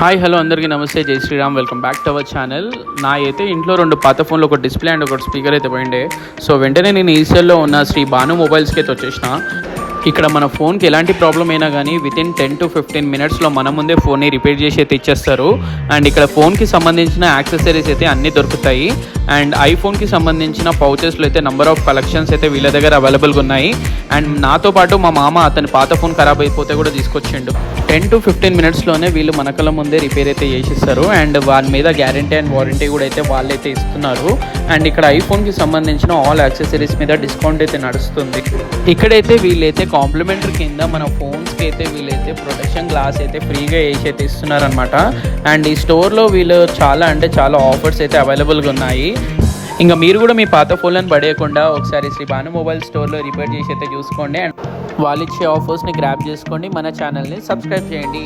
Hi hello అందరికీ నమస్తే, జై Shriram. Welcome back to our channel. నా అయితే ఇంట్లో 2 పాత ఫోన్లు, ఒక డిస్ప్లే అండ్ ఒక స్పీకర్ అయితే పోయిండే. సో వెంటనే నేను ఈసీఎల్లో ఉన్న శ్రీ భాను మొబైల్స్కి అయితే వచ్చేసిన. ఇక్కడ మన ఫోన్కి ఎలాంటి ప్రాబ్లం అయినా కానీ వితిన్ 10 to 15 మినిట్స్లో మన ముందే ఫోన్ని రిపేర్ చేసి అయితే ఇచ్చేస్తారు. అండ్ ఇక్కడ ఫోన్కి సంబంధించిన యాక్సెసరీస్ అయితే అన్నీ దొరుకుతాయి. అండ్ ఐఫోన్కి సంబంధించిన పౌచెస్లో అయితే నెంబర్ ఆఫ్ కలెక్షన్స్ అయితే వీళ్ళ దగ్గర అవైలబుల్గా ఉన్నాయి. అండ్ నాతో పాటు మా మామ అతని పాత ఫోన్ ఖరాబ్ అయిపోతే కూడా తీసుకొచ్చిండు. 10 to 15 మినిట్స్లోనే వీళ్ళు మన కళ్ళ ముందే రిపేర్ అయితే చేసిస్తారు. అండ్ వాళ్ళ మీద గ్యారంటీ అండ్ వారంటీ కూడా అయితే వాళ్ళైతే ఇస్తున్నారు. అండ్ ఇక్కడ ఐఫోన్కి సంబంధించిన ఆల్ యాక్సెసరీస్ మీద డిస్కౌంట్ అయితే నడుస్తుంది. ఇక్కడైతే వీళ్ళైతే కాంప్లిమెంటరీ కింద మన ఫోన్స్కి అయితే వీళ్ళైతే ప్రొటెక్షన్ గ్లాస్ అయితే ఫ్రీగా వేసి అయితే ఇస్తున్నారనమాట. అండ్ ఈ స్టోర్లో వీళ్ళు చాలా ఆఫర్స్ అయితే అవైలబుల్గా ఉన్నాయి. ఇంకా మీరు కూడా మీ పాత ఫోన్లను పడేయకుండా ఒకసారి శ్రీ భాను మొబైల్ స్టోర్లో రిపేర్ చేసి అయితే చూసుకోండి. అండ్ వాళ్ళు ఇచ్చే ఆఫర్స్ని గ్రాప్ చేసుకోండి. మన ఛానల్ని సబ్స్క్రైబ్ చేయండి.